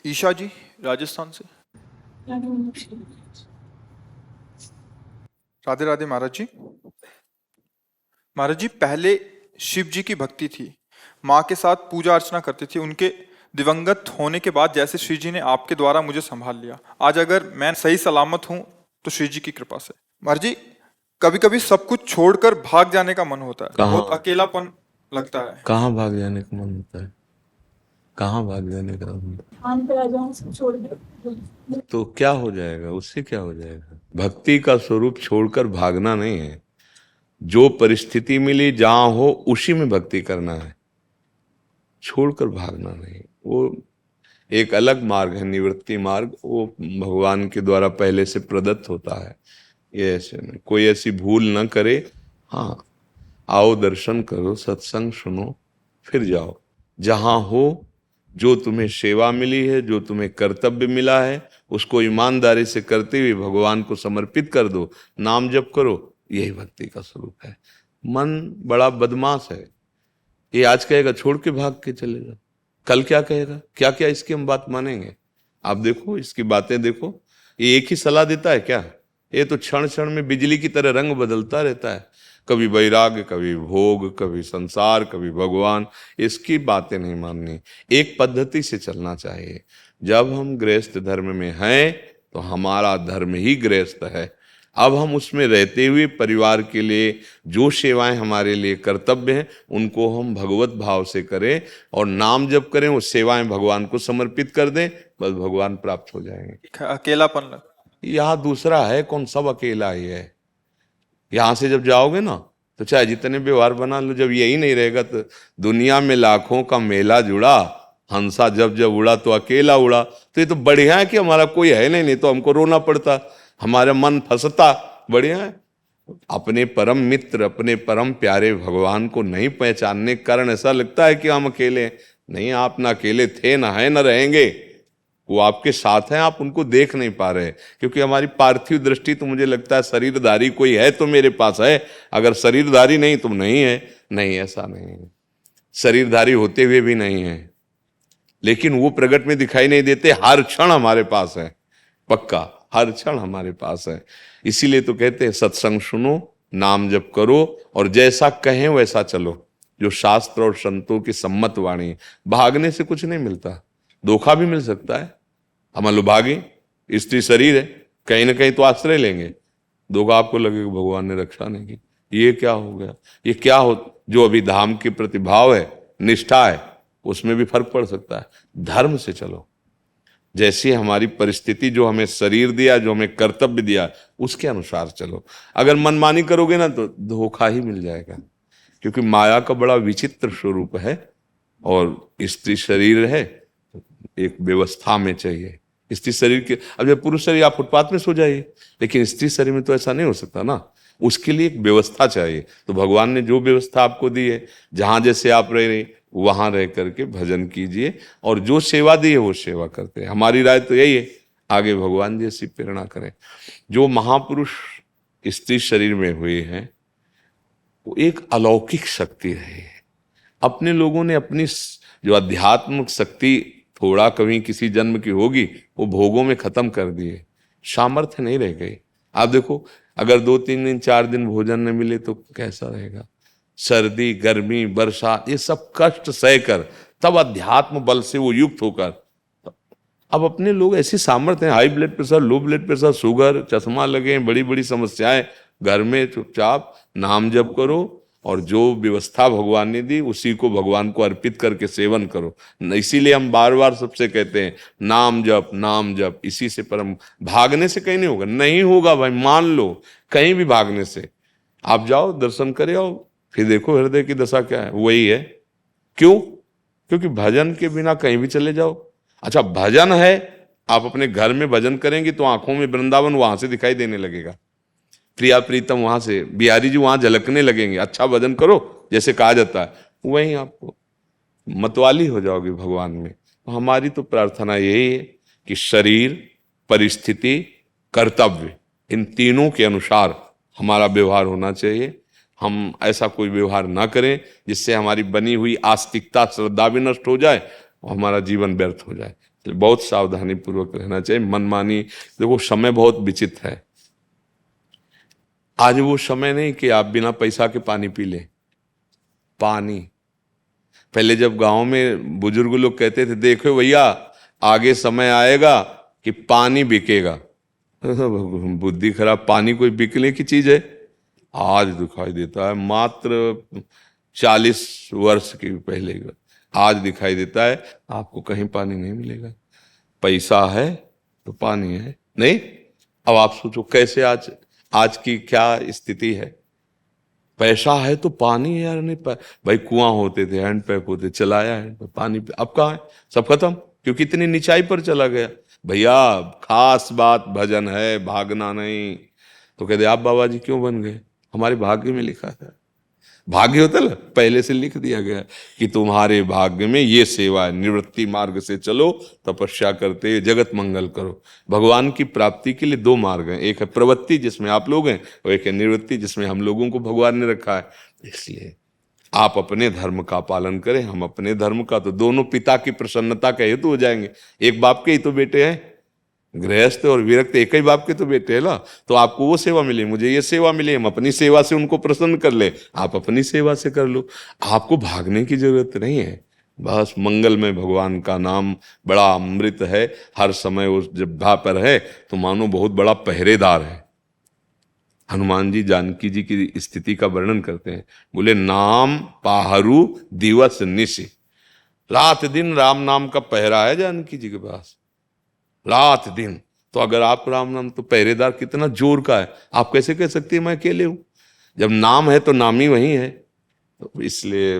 ईशा जी, राजस्थान से। राधे राधे महाराज जी। महाराज जी, पहले शिव जी की भक्ति थी, माँ के साथ पूजा अर्चना करते थे। उनके दिवंगत होने के बाद जैसे श्री जी ने आपके द्वारा मुझे संभाल लिया, आज अगर मैं सही सलामत हूँ तो श्री जी की कृपा से। महाराज जी, कभी कभी सब कुछ छोड़कर भाग जाने का मन होता है, कहाँ बहुत अकेलापन लगता है। कहाँ भाग जाने का मन होता है? कहाँ भाग जाने का मन? काम पे आ जाऊं सब छोड़ के। तो क्या हो जाएगा? उससे क्या हो जाएगा? भक्ति का स्वरूप छोड़कर भागना नहीं है। जो परिस्थिति मिली जहां हो उसी में भक्ति करना है, छोड़कर भागना नहीं। वो एक अलग मार्ग है, निवृत्ति मार्ग। वो भगवान के द्वारा पहले से प्रदत्त होता है। ये ऐसे नहीं, कोई ऐसी भूल न करे। हाँ, आओ दर्शन करो, सत्संग सुनो, फिर जाओ। जहां हो, जो तुम्हें सेवा मिली है, जो तुम्हें कर्तव्य मिला है, उसको ईमानदारी से करते हुए भगवान को समर्पित कर दो। नाम जप करो, यही भक्ति का स्वरूप है। मन बड़ा बदमाश है। ये आज कहेगा छोड़ के भाग के चले जाओ, कल क्या कहेगा, क्या क्या इसकी हम बात मानेंगे? आप देखो, इसकी बातें देखो। ये एक ही सलाह देता है क्या? ये तो क्षण क्षण में बिजली की तरह रंग बदलता रहता है। कभी वैराग्य, कभी भोग, कभी संसार, कभी भगवान। इसकी बातें नहीं माननी, एक पद्धति से चलना चाहिए। जब हम गृहस्थ धर्म में हैं तो हमारा धर्म ही गृहस्थ है। अब हम उसमें रहते हुए परिवार के लिए जो सेवाएं हमारे लिए कर्तव्य हैं उनको हम भगवत भाव से करें और नाम जप करें, वो सेवाएं भगवान को समर्पित कर दें, बस भगवान प्राप्त हो जाएंगे। अकेलापन लग यहाँ दूसरा है कौन, सब अकेला ही है। यहां से जब जाओगे ना तो चाहे जितने व्यवहार बना लो, जब यही नहीं रहेगा तो दुनिया में लाखों का मेला जुड़ा, हंसा जब जब उड़ा तो अकेला उड़ा। तो ये तो बढ़िया है कि हमारा कोई है नहीं तो हमको रोना पड़ता, हमारा मन फंसता। बढ़िया है। अपने परम मित्र, अपने परम प्यारे भगवान को नहीं पहचानने के कारण ऐसा लगता है कि हम अकेले हैं। नहीं, आप ना अकेले थे, ना है, ना रहेंगे। वो आपके साथ हैं, आप उनको देख नहीं पा रहे। क्योंकि हमारी पार्थिव दृष्टि तो मुझे लगता है शरीरधारी कोई है तो मेरे पास है, अगर शरीरधारी नहीं तो नहीं है। नहीं, ऐसा नहीं है। शरीरधारी होते हुए भी नहीं है, लेकिन वो प्रगट में दिखाई नहीं देते। हर क्षण हमारे पास है, पक्का हर क्षण हमारे पास है। इसीलिए तो कहते हैं सत्संग सुनो, नाम जप करो और जैसा कहें वैसा चलो, जो शास्त्र और संतों की सम्मत वाणी है। भागने से कुछ नहीं मिलता, धोखा भी मिल सकता है। हम लो भागे, स्त्री शरीर है, कहीं ना कहीं तो आश्रय लेंगे, धोखा आपको लगेगा भगवान ने रक्षा नहीं की। ये क्या हो गया? ये क्या हो? जो अभी धाम के प्रति भाव है, निष्ठा है, उसमें भी फर्क पड़ सकता है। धर्म से चलो, जैसी हमारी परिस्थिति, जो हमें शरीर दिया, जो हमें कर्तव्य दिया, उसके अनुसार चलो। अगर मनमानी करोगे ना तो धोखा ही मिल जाएगा। क्योंकि माया का बड़ा विचित्र स्वरूप है और स्त्री शरीर है, एक व्यवस्था में चाहिए। स्त्री शरीर के, अब जब पुरुष शरीर आप फुटपाथ में सो जाइए, लेकिन स्त्री शरीर में तो ऐसा नहीं हो सकता ना, उसके लिए एक व्यवस्था चाहिए। तो भगवान ने जो व्यवस्था आपको दी है, जहां जैसे आप रह रहे वहां रह करके भजन कीजिए और जो सेवा दी है वो सेवा करते हैं। हमारी राय तो यही है, आगे भगवान जैसी प्रेरणा करें। जो महापुरुष स्त्री शरीर में हुए हैं वो एक अलौकिक शक्ति रही है। अपने लोगों ने अपनी जो अध्यात्मिक शक्ति थोड़ा कभी किसी जन्म की होगी वो भोगों में खत्म कर दिए, सामर्थ्य नहीं रह गई। आप देखो, अगर 2-3 दिन 4 दिन भोजन न मिले तो कैसा रहेगा? सर्दी, गर्मी, वर्षा, ये सब कष्ट सहकर तब अध्यात्म बल से वो युक्त होकर, अब अपने लोग ऐसी सामर्थ्य हैं, high blood pressure, low blood pressure, sugar, चश्मा लगे, बड़ी बड़ी समस्याएं, घर में चुपचाप नाम जप करो और जो व्यवस्था भगवान ने दी उसी को भगवान को अर्पित करके सेवन करो। इसीलिए हम बार बार सबसे कहते हैं नाम जप, नाम जप। इसी से परम, भागने से कहीं नहीं होगा, नहीं होगा भाई, मान लो। कहीं भी भागने से, आप जाओ दर्शन करे आओ, फिर देखो हृदय की दशा क्या है, वही है। क्यों? क्योंकि भजन के बिना कहीं भी चले जाओ। अच्छा, भजन है, आप अपने घर में भजन करेंगे तो आंखों में वृंदावन वहां से दिखाई देने लगेगा, प्रिया प्रीतम वहां से, बिहारी जी वहां झलकने लगेंगे। अच्छा भजन करो जैसे कहा जाता है, वहीं आपको मतवाली हो जाओगे भगवान में। तो हमारी तो प्रार्थना यही है कि शरीर, परिस्थिति, कर्तव्य, इन तीनों के अनुसार हमारा व्यवहार होना चाहिए। हम ऐसा कोई व्यवहार ना करें जिससे हमारी बनी हुई आस्तिकता, श्रद्धा भी नष्ट हो जाए और हमारा जीवन व्यर्थ हो जाए। बहुत सावधानी पूर्वक रहना चाहिए। मनमानी, देखो समय बहुत विचित्र है। आज वो समय नहीं कि आप बिना पैसा के पानी पी लें। पानी, पहले जब गांव में बुजुर्ग लोग कहते थे, देखो भैया आगे समय आएगा कि पानी बिकेगा। बुद्धि खराब, पानी कोई बिकने की चीज है? आज दिखाई देता है, मात्र 40 वर्ष के पहले का आज दिखाई देता है आपको कहीं पानी नहीं मिलेगा। पैसा है तो पानी है नहीं। अब आप सोचो कैसे आज की क्या स्थिति है। पैसा है तो पानी है यार, नहीं भाई कुआं होते थे, हैंडपैप होते, चलाया है पानी, अब कहाँ है? सब खत्म, क्योंकि इतनी निचाई पर चला गया। भैया खास बात भजन है, भागना नहीं। तो कहते आप बाबा जी क्यों बन गए? हमारे भाग्य में लिखा है। भाग्य होता है पहले से लिख दिया गया कि तुम्हारे भाग्य में ये सेवा है, निवृत्ति मार्ग से चलो, तपस्या करते हुए जगत मंगल करो। भगवान की प्राप्ति के लिए 2 मार्ग हैं, एक है प्रवृत्ति जिसमें आप लोग हैं, और एक है निवृत्ति जिसमें हम लोगों को भगवान ने रखा है। इसलिए आप अपने धर्म का पालन करें, हम अपने धर्म का, तो दोनों पिता की प्रसन्नता का हेतु हो जाएंगे। एक बाप के ही तो बेटे हैं, गृहस्थ और विरक्त एक ही बाप के तो बेटे है ना। तो आपको वो सेवा मिले, मुझे ये सेवा मिले, हम अपनी सेवा से उनको प्रसन्न कर ले, आप अपनी सेवा से कर लो। आपको भागने की जरूरत नहीं है। बस मंगल में भगवान का नाम बड़ा अमृत है, हर समय उस जिह्वा पर है तो मानो बहुत बड़ा पहरेदार है। हनुमान जी जानकी जी की स्थिति का वर्णन करते हैं, बोले नाम पाहरू दिवस निशि, रात दिन राम नाम का पहरा है जानकी जी के पास, रात दिन। तो अगर आप राम नाम, तो पहरेदार कितना जोर का है। आप कैसे कह सकते हैं मैं अकेले हूं? जब नाम है तो नाम ही वही है। तो इसलिए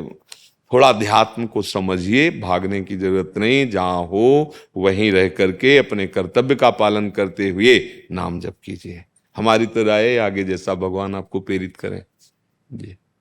थोड़ा अध्यात्म को समझिए, भागने की जरूरत नहीं, जहां हो वहीं रह करके अपने कर्तव्य का पालन करते हुए नाम जप कीजिए। हमारी तो राय है, आगे जैसा भगवान आपको प्रेरित करें। जी।